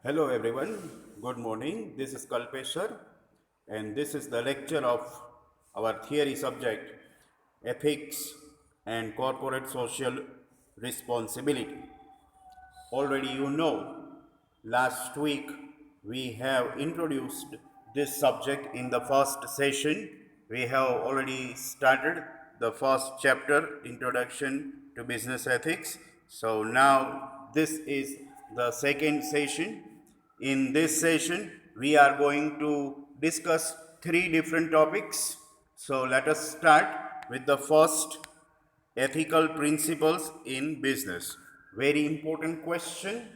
Hello everyone, good morning. This is Kalpeshwar and this is the lecture of our theory subject Ethics and Corporate Social Responsibility. Already you know, last week we have introduced this subject in the first session. We have already started the first chapter, Introduction to Business Ethics. So now this is the second session. In this session, we are going to discuss three different topics. So let us start with the first, ethical principles in business. Very important question.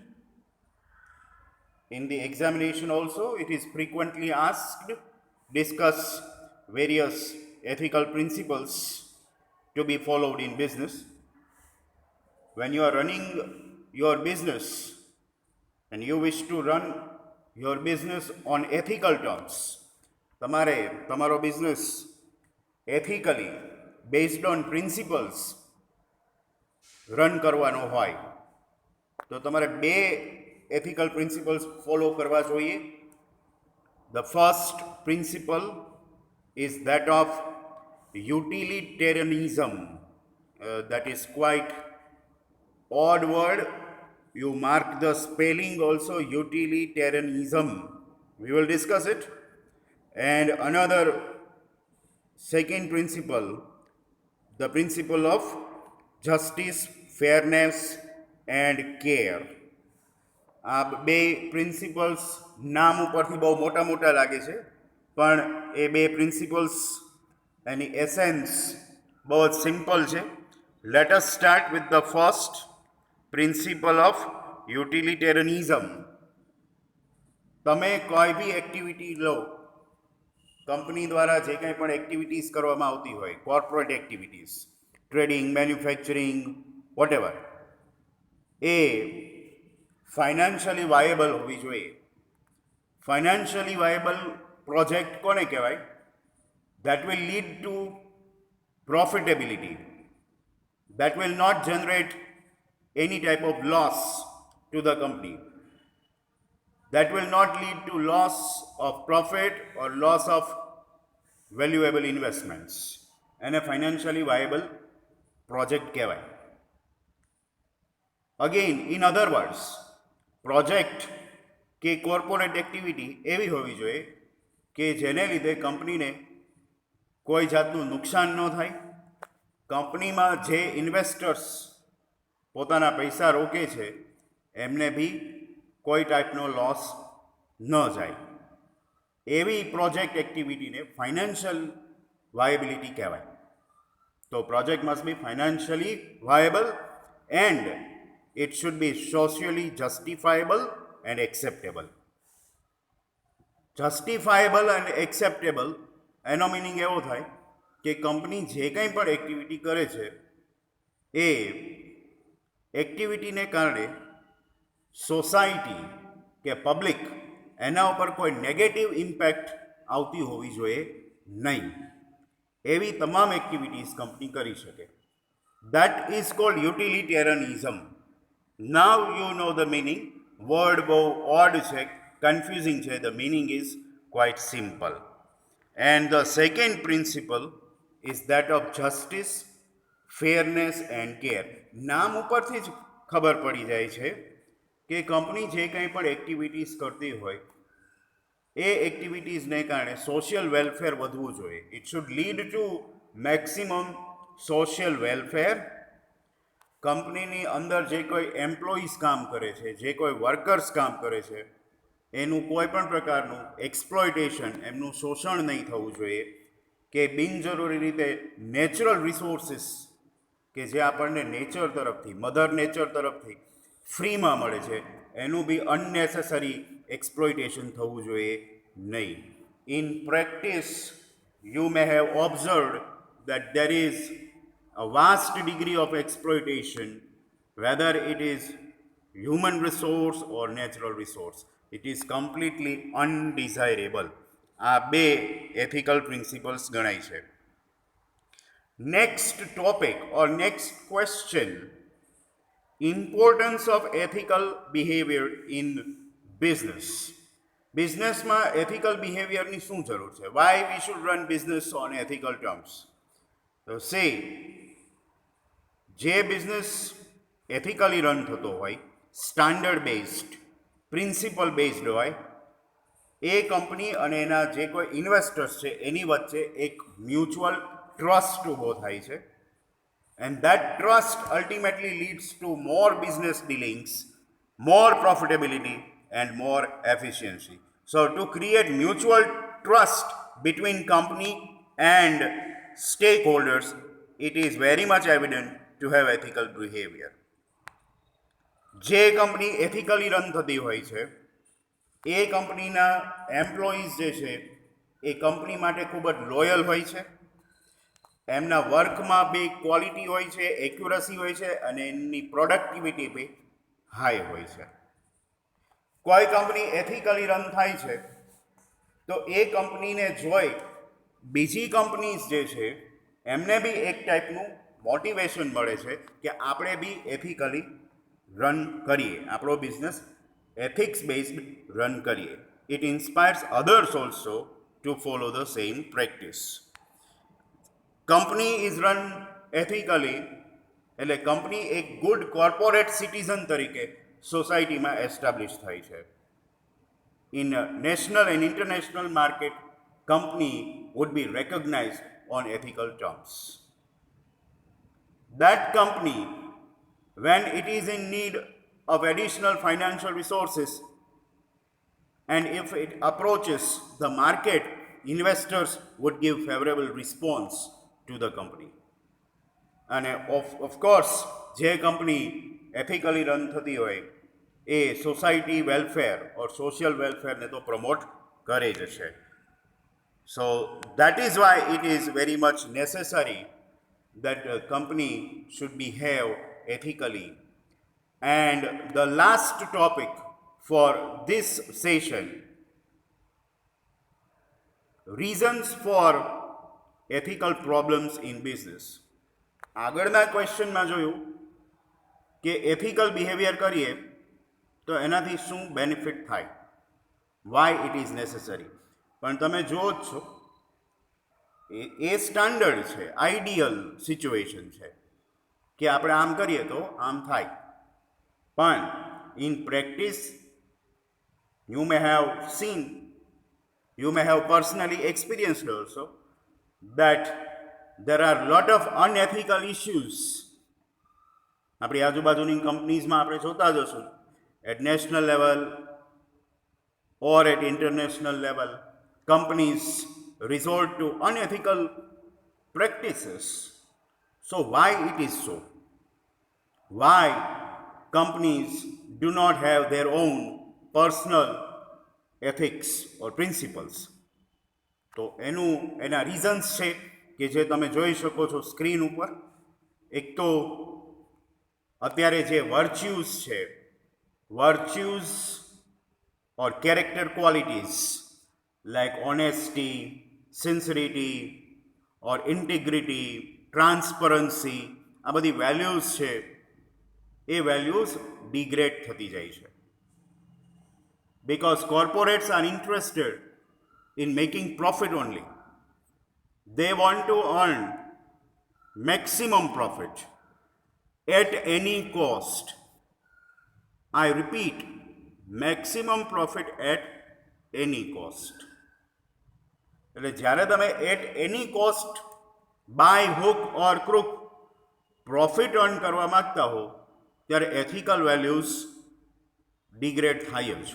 In the examination also, it is frequently asked. Discuss various ethical principles to be followed in business. When you are running your business and you wish to run your business on ethical terms, તમારે તમારો business ethically based on principles run કરવાનો હોય તો તમારે બે ethical principles follow કરવા જોઈએ. The first principle is that of utilitarianism. That is quite odd word. You mark the spelling also, utilitarianism. We will discuss it. And another second principle, the principle of justice, fairness and care. આ બે principles નામ ઉપરથી બહુ મોટા મોટા લાગે છે, પણ એ બે પ્રિન્સિપલ્સ એની એસેન્સ બહુ જ સિમ્પલ છે. Let us start with the first principle of utilitarianism. તમે કોઈ બી એક્ટિવિટી લો, કંપની દ્વારા જે કંઈ પણ એક્ટિવિટીઝ કરવામાં આવતી હોય, corporate activities, trading, manufacturing, whatever, એ ફાઇનાન્શિયલી વાયેબલ હોવી જોઈએ. ફાઇનાન્શિયલી વાયેબલ પ્રોજેક્ટ કોને કહેવાય? that will lead to profitability, that will not generate any type of loss to the company, that will not lead to loss of profit or loss of valuable investments. And a financially viable project કહેવાય. Again, in other words, project કે corporate activity એવી હોવી જોઈએ કે જેને લીધે કંપનીને કોઈ જાતનું નુકસાન ન થાય, કંપનીમાં જે ઇન્વેસ્ટર્સ પોતાના પૈસા રોકે છે એમને બી કોઈ ટાઈપનો લોસ ન જાય. એવી પ્રોજેક્ટ એક્ટિવિટીને ફાઇનાન્શિયલ વાયેબિલિટી કહેવાય. તો project must be financially viable and it should be socially justifiable and acceptable. Justifiable and acceptable એનો મિનિંગ એવો થાય કે કંપની જે કંઈ પણ એક્ટિવિટી કરે છે એ એક્ટિવિટીને કારણે સોસાયટી કે પબ્લિક એના ઉપર કોઈ નેગેટિવ ઇમ્પેક્ટ આવતી હોવી જોઈએ નહીં. એવી તમામ એક્ટિવિટીઝ કંપની કરી શકે. That is called utilitarianism. Now you know the meaning. Word બહુ odd છે, confusing છે. The meaning is quite simple. And the second principle is that of justice, fairness and care. નામ ઉપરથી જ ખબર પડી જાય છે કે કંપની જે કંઈ પણ એક્ટિવિટીઝ કરતી હોય એ એક્ટિવિટીઝને કારણે સોશિયલ વેલફેર વધવું જોઈએ. It should lead to maximum social welfare. કંપનીની અંદર જે કોઈ એમ્પ્લોઈઝ કામ કરે છે, જે કોઈ વર્કર્સ કામ કરે છે, એનું કોઈ પણ પ્રકારનું એક્સપ્લોઇટેશન, એમનું શોષણ નહીં થવું જોઈએ કે બિનજરૂરી રીતે નેચરલ રિસોર્સિસ કે જે આપણને નેચર તરફથી, મધર નેચર તરફથી ફ્રીમાં મળે છે, એનું બી અનનેસેસરી એક્સપ્લોઇટેશન થવું જોઈએ નહીં. In practice you may have observed that there is a vast degree of exploitation, whether it is human resource or natural resource. It is completely undesirable. આ બે ethical principles ગણાય છે. Next topic or next question, importance of ethical behavior in બિઝનેસમાં ethical બિહેવિયરની શું જરૂર છે? Why we should run business on ethical terms? તો જે બિઝનેસ એથિકલી રન થતો હોય, સ્ટાન્ડર્ડ બેઝડ, પ્રિન્સિપલ બેઝડ હોય, એ કંપની અને એના જે કોઈ ઇન્વેસ્ટર્સ છે એની વચ્ચે એક મ્યુચ્યુઅલ ટ્રસ્ટ ઊભો થાય છે. And that trust ultimately leads to more business dealings, more profitability, and more efficiency. So, to create mutual trust between company and stakeholders, it is very much evident to have ethical behavior. જે company એથિકલી run થતી હોય છે એ કંપનીના employees જે છે એ company માટે ખૂબ જ લોયલ હોય છે. એમના વર્કમાં બી ક્વોલિટી હોય છે, એક્યુરસી હોય છે અને એમની પ્રોડક્ટિવિટી બી હાઈ હોય છે. કોઈ કંપની એથિકલી રન થાય છે તો એ કંપનીને જોઈ બીજી કંપનીઝ જે છે એમને બી એક ટાઈપનું મોટિવેશન મળે છે કે આપણે બી એથિકલી રન કરીએ, આપણો બિઝનેસ એથિક્સ બેઝડ રન કરીએ. It inspires others also to follow the same practice. Company is run ethically એટલે કંપની એક ગુડ કોર્પોરેટ સિટીઝન તરીકે સોસાયટીમાં એસ્ટાબ્લિશ થાય છે. In national and international market company would be recognized on ethical terms. That company, when it is in need of additional financial resources and if it approaches the market, investors would give favorable response to the company. And of course, જે company એથિકલી run થતી હોય એ society welfare ઓર social વેલફેરને તો promote કરે જ છે. So that is why it is very much necessary that a company should behave ethically. And the last topic for this session, reasons for ethical problems in business. આગળના ક્વેશ્ચનમાં જોયું કે ethical behaviour કરીએ તો એનાથી શું બેનિફિટ થાય, Y it is necessary. પણ તમે જુઓ જ છો એ સ્ટાન્ડર્ડ છે, આઈડિયલ સિચ્યુએશન છે કે આપણે આમ કરીએ તો આમ થાય. પણ in practice you may have seen, you may have personally experienced also that there are lot of unethical issues. આપણી આજુબાજુની કંપનીઝમાં આપણે જોતા જ હશું, at national level or at international level, companies resort to unethical practices. So why it is so? Why companies do not have their own personal ethics or principles? તો એના reasons છે કે જે તમે જોઈ શકો છો સ્ક્રીન ઉપર. એક તો અત્યારે જે વર્ચ્યુઝ છે, વર્ચ્યુઝ or character qualities like honesty, sincerity or integrity, transparency, આ બધી વેલ્યુઝ છે એ વેલ્યુઝ ડિગ્રેડ થતી જાય છે. Because corporates are interested in making profit only. They want to earn maximum profit at any cost. I repeat, maximum profit at any cost. એટલે જ્યારે તમે at any cost by hook or crook profit earn કરવા માગતા હો ત્યારે ethical values degrade થાય જ,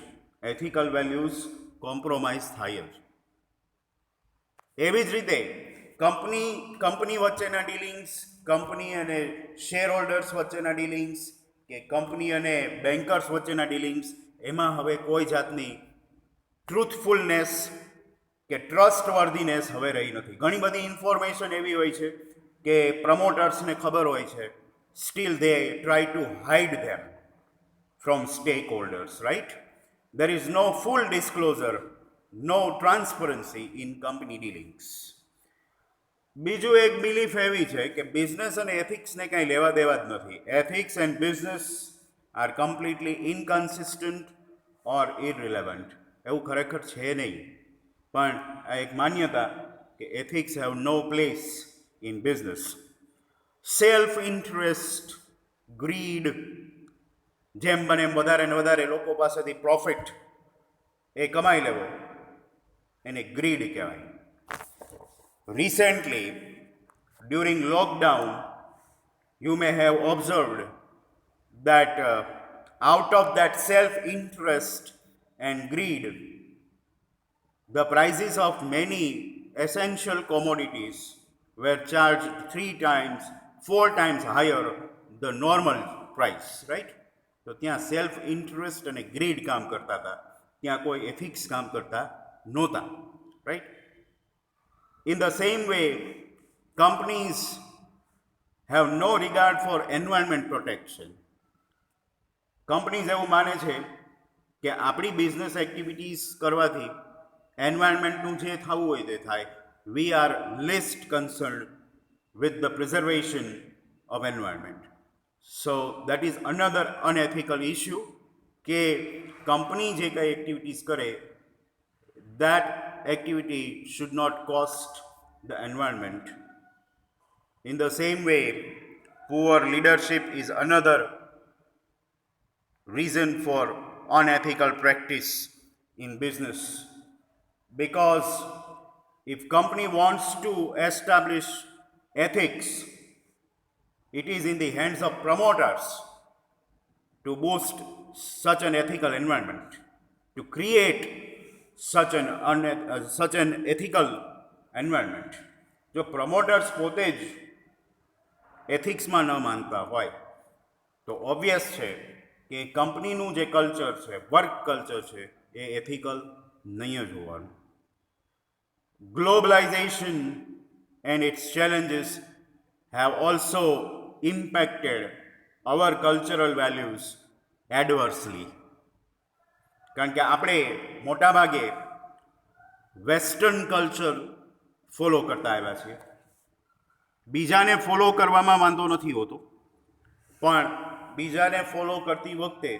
ethical values compromise થાય જ. એવી જ રીતે કંપની વચ્ચેના ડીલિંગ્સ, કંપની અને શેર હોલ્ડર્સ વચ્ચેના ડીલિંગ્સ કે કંપની અને બેન્કર્સ વચ્ચેના ડીલિંગ્સ, એમાં હવે કોઈ જાતની ટ્રુથફુલનેસ કે ટ્રસ્ટવર્ધીનેસ હવે રહી નથી. ઘણી બધી ઇન્ફોર્મેશન એવી હોય છે કે પ્રમોટર્સને ખબર હોય છે, steel they try to hide them from stakeholders, right? There is no full disclosure, no transparency in company dealings. બીજું એક બિલીફ એવી છે કે બિઝનેસ અને એથિક્સને કાંઈ લેવા દેવા જ નથી. Ethics and business are completely inconsistent or irrelevant. એવું ખરેખર છે નહીં, પણ આ એક માન્યતા કે ethics have no place in business. Self interest, greed, જેમ બને એમ વધારે ને વધારે લોકો પાસેથી પ્રોફિટ એ કમાઈ લેવો, એને ગ્રીડ કહેવાય. Recently during lockdown you may have observed that out of that self-interest and greed, the prices of many essential commodities were charged 3 times, 4 times higher the normal price, right? તો ત્યાં self interest અને grid કામ કરતા હતા, ત્યાં કોઈ ethics કામ કરતા નહોતા, right? In the same way, companies have no regard for environment protection. Companies એવું માને છે કે આપણી બિઝનેસ એક્ટિવિટીઝ કરવાથી એન્વાયરમેન્ટનું જે થવું હોય તે થાય. We are least concerned with the preservation of environment. So that is another unethical issue કે કંપની જે કંઈ એક્ટિવિટીઝ કરે that activity should not cost the environment. In the same way, poor leadership is another reason for unethical practice in business. Because if company wants to establish ethics, it is in the hands of promoters to boost such an ethical environment, to create such an ethical environment. જો promoters પોતે જ એથિક્સમાં ન માનતા હોય તો obvious છે કે કંપનીનું જે કલ્ચર છે, વર્ક કલ્ચર છે, એ એથિકલ નહીં જ હોવાનું. Globalization and it's challenges have also impacted our cultural values adversely. કારણ કે આપણે મોટાભાગે વેસ્ટર્ન કલ્ચર ફોલો કરતા આવ્યા છીએ. બીજાને ફોલો કરવામાં વાંધો નથી હોતો, પણ બીજાને ફોલો કરતી વખતે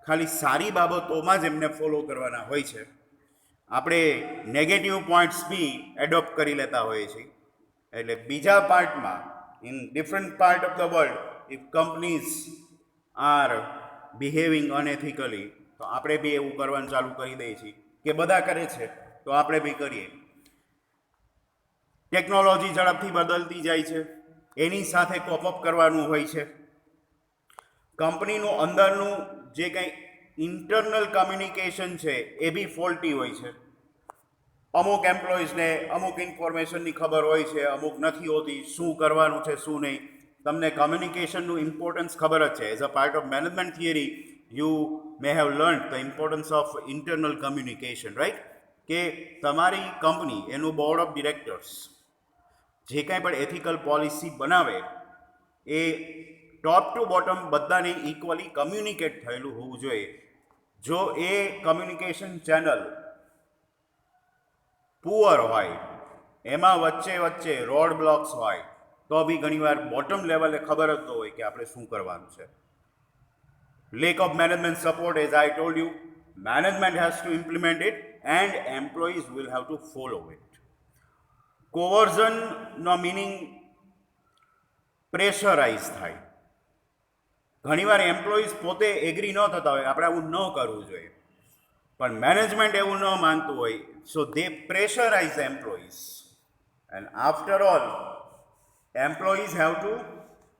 ખાલી સારી બાબતોમાં જ એમને ફોલો કરવાના હોય છે. આપણે નેગેટિવ પોઈન્ટ્સ બી એડોપ્ટ કરી લેતા હોઈએ છીએ. એટલે બીજા પાર્ટમાં, in different part of the world, if companies are behaving unethically, તો આપણે બી એવું કરવાનું ચાલુ કરી દઈએ છીએ કે બધા કરે છે તો આપણે બી કરીએ. ટેકનોલોજી ઝડપથી બદલતી જાય છે, એની સાથે કોપઅપ કરવાનું હોય છે. કંપનીનું અંદરનું જે કંઈ ઇન્ટરનલ કમ્યુનિકેશન છે એ બી ફોલ્ટી હોય છે. અમુક એમ્પ્લોઈઝને અમુક ઇન્ફોર્મેશનની ખબર હોય છે, અમુક નથી હોતી, શું કરવાનું છે શું નહીં. તમને કમ્યુનિકેશનનું ઇમ્પોર્ટન્સ ખબર જ છે. As a part of management theory you may have learn the importance of internal communication, right? કે તમારી કંપની, એનું બોર્ડ ઓફ ડિરેક્ટર્સ જે કાંઈ પણ એથિકલ પોલિસી બનાવે એ ટોપ ટુ બોટમ બધાને ઇક્વલી કમ્યુનિકેટ થયેલું હોવું જોઈએ. જો એ કમ્યુનિકેશન ચેનલ પુઅર હોય, એમાં વચ્ચે વચ્ચે રોડ બ્લોક્સ હોય, તો બી ઘણીવાર બોટમ લેવલે ખબર જ ન હોય કે આપણે શું કરવાનું છે. Lack of management support, as I told you, management has to implement it and employees will have to follow it. કોવર્ઝનનો મિનિંગ પ્રેશરાઇઝ થાય. ઘણીવાર એમ્પ્લોઈઝ પોતે એગ્રી ન થતા હોય, આપણે આવું ન કરવું જોઈએ, પણ મેનેજમેન્ટ એવું ન માનતું હોય, so they pressurise the employees. And after all, employees have to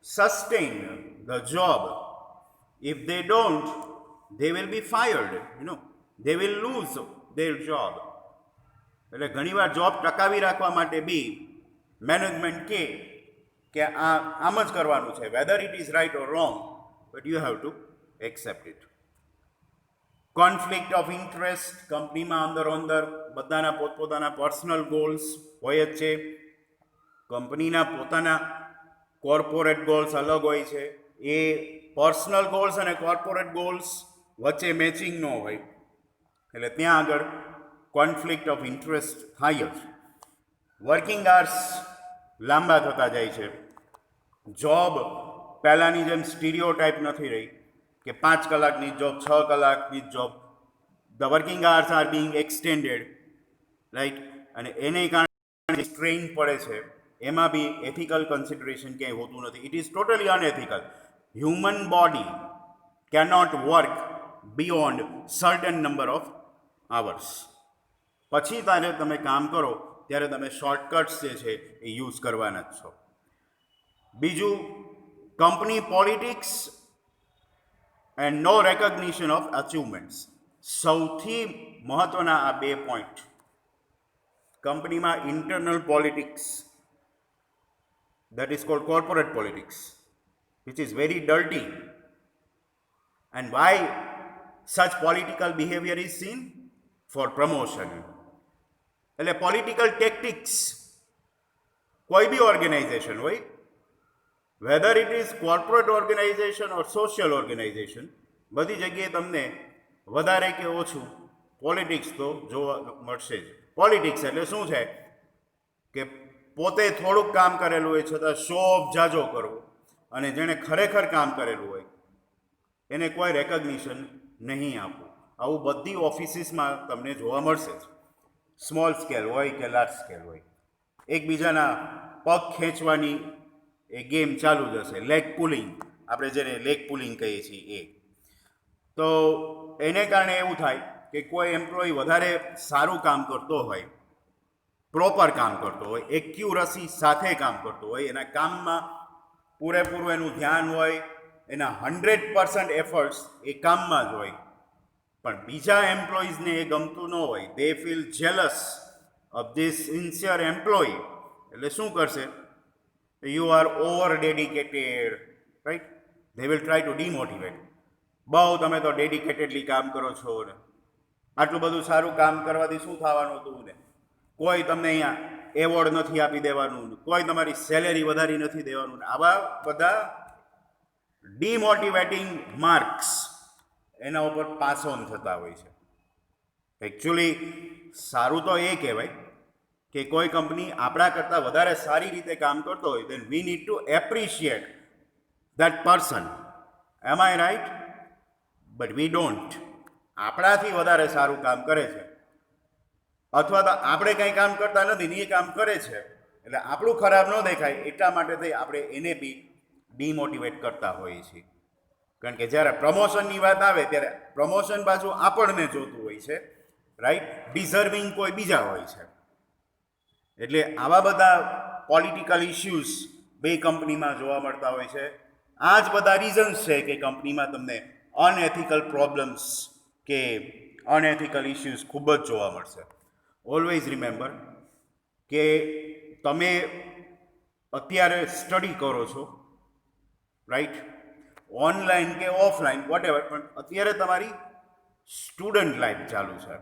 sustain the job. If they don't, they will be fired, they will lose their job. એટલે ઘણીવાર જોબ ટકાવી રાખવા માટે બી મેનેજમેન્ટ કે આમ જ કરવાનું છે, whether it is right or wrong, but you have to accept it. Conflict of interest, કંપનીમાં અંદર બધાના પોતપોતાના પર્સનલ ગોલ્સ હોય જ છે. કંપનીના પોતાના કોર્પોરેટ ગોલ્સ અલગ હોય છે. એ પર્સનલ ગોલ્સ અને કોર્પોરેટ ગોલ્સ વચ્ચે મેચિંગ ન હોય, એટલે ત્યાં આગળ કોન્ફ્લિક્ટ ઓફ ઇન્ટરેસ્ટ થાય જ. વર્કિંગ આર્સ લાંબા થતા જાય છે. જોબ પહેલાંની જેમ સ્ટીરિયો ટાઈપ નથી રહી કે 5 કલાકની જોબ, 6 કલાકની job. The working hours are being extended, right, અને એને કારણે સ્ટ્રેઇન પડે છે, એમાં બી એથિકલ કન્સિડરેશન ક્યાંય હોતું નથી. It is totally unethical. Human body cannot work beyond certain number of hours. પછી ત્યારે તમે કામ કરો ત્યારે તમે શોર્ટકટ્સ જે છે એ યુઝ કરવાના જ છો. બીજું, company politics and no recognition of achievements. સૌથી મહત્વના આ 2 પોઈન્ટ. કંપનીમાં internal politics, that is called corporate politics, which is very dirty. And why such political behavior is seen? For promotion. એટલે પોલિટિકલ ટેક્ટિક્સ કોઈ બી ઓર્ગેનાઇઝેશન હોય, whether it is corporate organization or social organization, બધી જગ્યાએ તમને વધારે કે ઓછું પોલિટિક્સ તો જોવા મળશે જ. પોલિટિક્સ એટલે શું છે કે પોતે થોડુંક કામ કરેલું હોય છતાં શો ઓફ જાજો કરવો, અને જેણે ખરેખર કામ કરેલું હોય એને કોઈ રેકગ્નિશન નહીં આપવું. આવું બધી ઓફિસીસમાં તમને જોવા મળશે જ. સ્મોલ સ્કેલ હોય કે લાર્જ સ્કેલ હોય, એકબીજાના પગ ખેંચવાની એ ગેમ ચાલુ જ હશે. લેગ પુલિંગ, આપણે જેને લેગ પુલિંગ કહીએ છીએ એ. તો એને કારણે એવું થાય કે કોઈ એમ્પ્લોય વધારે સારું કામ કરતો હોય, પ્રોપર કામ કરતો હોય, એક્યુરસી સાથે કામ કરતો હોય, એના કામમાં પૂરેપૂરું એનું ધ્યાન હોય, એના 100% એફર્ટ્સ એ કામમાં જ હોય, પણ બીજા એમ્પ્લોઈઝને એ ગમતું ન હોય, they feel jealous of this sincere employee, એટલે શું કરશે? You are over dedicated, right? They will try to demotivate. બહુ તમે તો ડેડિકેટેડલી કામ કરો છો ને, આટલું બધું સારું કામ કરવાથી શું થવાનું હતું ને, કોઈ તમને અહીંયા એવોર્ડ નથી આપી દેવાનું, કોઈ તમારી સેલેરી વધારી નથી દેવાનું. આવા બધા ડીમોટિવેટિંગ માર્ક્સ એના ઉપર પાસ ઓન થતા હોય છે. એકચ્યુઅલી સારું તો એ કહેવાય કે કોઈ કંપની આપણા કરતાં વધારે સારી રીતે કામ કરતો હોય, then we need to appreciate that person. Am I right? But we don't. આપણાથી વધારે સારું કામ કરે છે, અથવા તો આપણે કંઈ કામ કરતા નથી ને એ કામ કરે છે, એટલે આપણું ખરાબ ન દેખાય એટલા માટે આપણે એને બી ડીમોટિવેટ કરતા હોઈએ છીએ. કારણ કે જ્યારે પ્રમોશનની વાત આવે ત્યારે પ્રમોશન પાછું આપણને જોતું હોય છે, રાઈટ? ડિઝર્વિંગ કોઈ બીજા હોય છે. એટલે આવા બધા પોલિટિકલ ઇશ્યુઝ બે કંપનીમાં જોવા મળતા હોય છે. આ જ બધા રીઝન્સ છે કે કંપનીમાં તમને અનએથિકલ પ્રોબ્લેમ્સ કે અનએથિકલ ઇશ્યુઝ ખૂબ જ જોવા મળશે. ઓલવેઝ રિમેમ્બર કે તમે અત્યારે સ્ટડી કરો છો, રાઈટ? ઓનલાઈન કે ઓફલાઈન વોટેવર, પણ અત્યારે તમારી સ્ટુડન્ટ લાઈફ ચાલુ છે.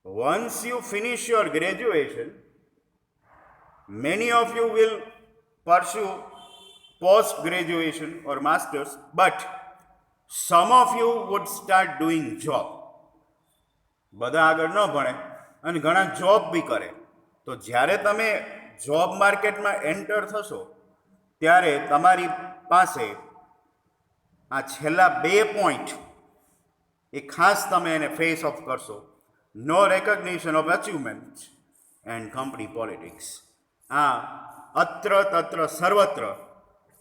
Once you finish your graduation, many of you will pursue post graduation or masters, but some of you would start doing job. બધા આગળ ન ભણે અને ઘણા જોબ બી કરે. તો જ્યારે તમે જોબ માર્કેટમાં એન્ટર થશો ત્યારે તમારી પાસે આ છેલ્લા 2 પોઈન્ટ એ ખાસ તમે એને ફેસ ઓફ કરશો. No recognition of achievement and company politics. આ અત્ર તત્ર સર્વત્ર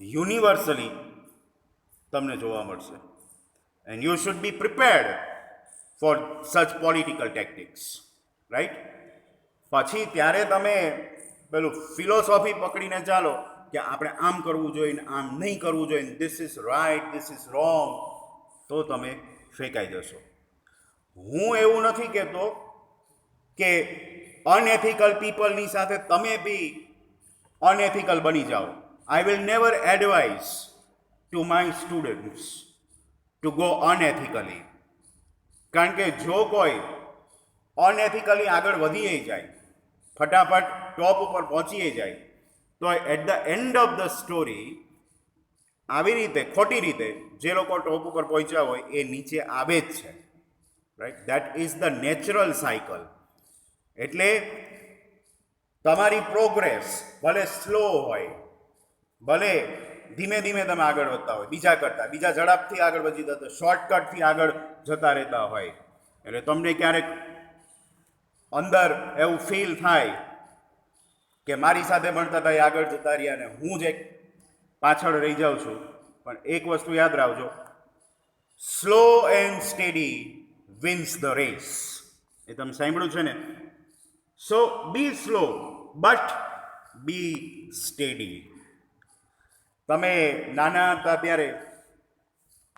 યુનિવર્સલી તમને જોવા મળશે. And you should be prepared for such political tactics, right? પછી ત્યારે તમે પેલું ફિલોસોફી પકડીને ચાલો કે આપણે આમ કરવું જોઈએ ને આમ નહીં કરવું જોઈએ, this is right, this is wrong, તો તમે ફેંકાઈ જશો. હું એવું નથી કહેતો કે અનએથિકલ પીપલની સાથે તમે બી અનએથિકલ બની જાઓ. I will never advise to my students to go unethically. કારણ કે જો કોઈ અનએથિકલી આગળ વધી જાય, ફટાફટ ટોપ ઉપર પહોંચી જાય, તો at the end of the story આવી રીતે ખોટી રીતે જે લોકો ટોપ ઉપર પહોંચ્યા હોય એ નીચે આવે જ છે, right? That is the natural cycle. એટલે તમારી પ્રોગ્રેસ ભલે સ્લો હોય, ભલે ધીમે ધીમે તમે આગળ વધતા હોય, બીજા ઝડપથી આગળ વધી જતા, શોર્ટકટથી આગળ જતા રહેતા હોય, એટલે તમને ક્યારેક અંદર એવું ફીલ થાય કે મારી સાથે ભણતા હતા એ આગળ જતા રહ્યા ને હું જ એક પાછળ રહી જાઉં છું. પણ એક વસ્તુ યાદ રાખજો, slow and steady wins the race. એ તમે સાંભળ્યું છે ને? So be slow but be steady. તમે નાના હતા ત્યારે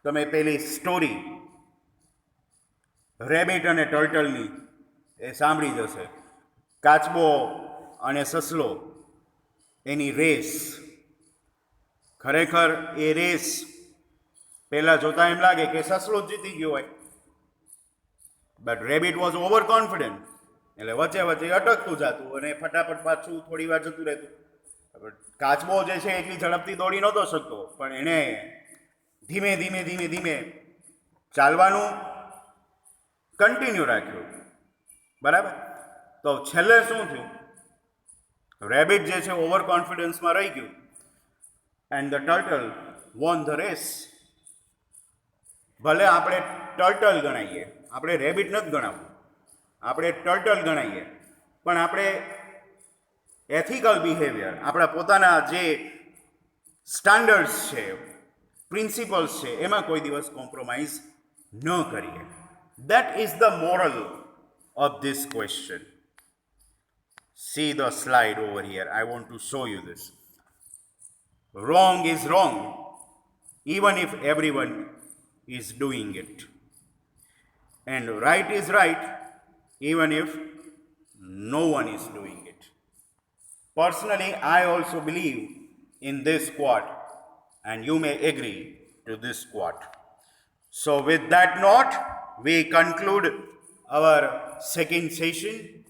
તમે પેલી સ્ટોરી રેબિટ અને ટર્ટલની એ સાંભળી જશે. કાચબો અને સસલો એની રેસ. ખરેખર એ રેસ પહેલાં જોતા એમ લાગે કે સસલો જ જીતી ગયો હોય, but rabbit was over confident, એટલે વચ્ચે વચ્ચે અટકતું જતું અને ફટાફટ પાછું થોડી વાર જતું રહેતું. કાચબો જે છે એટલી ઝડપથી દોડી નહોતો શકતો, પણ એણે ધીમે ધીમે ધીમે ધીમે ચાલવાનું કન્ટિન્યુ રાખ્યું. બરાબર? તો છેલ્લે શું થયું? રેબિટ જે છે ઓવર કોન્ફિડન્સમાં રહી ગયું and the turtle won the race. ભલે આપણે ટર્ટલ ગણાઈએ, આપણે રેબિટ નથી ગણાવવું, આપણે ટર્ટલ ગણાઈએ, પણ આપણે એથિકલ બિહેવિયર, આપણા પોતાના જે સ્ટાન્ડર્ડ્સ છે, પ્રિન્સિપલ્સ છે, એમાં કોઈ દિવસ કોમ્પ્રોમાઇઝ ન કરીએ. That is the moral of this question. See the slide over here. I want to show you this. Wrong is wrong, even if everyone is doing it. And right is right, even if no one is doing it. Personally, I also believe in this quote, and you may agree to this quote. So, with that note, we conclude our second session.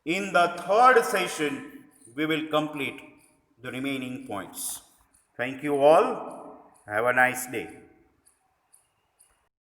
In the third session, we will complete the remaining points. Thank you all. Have a nice day.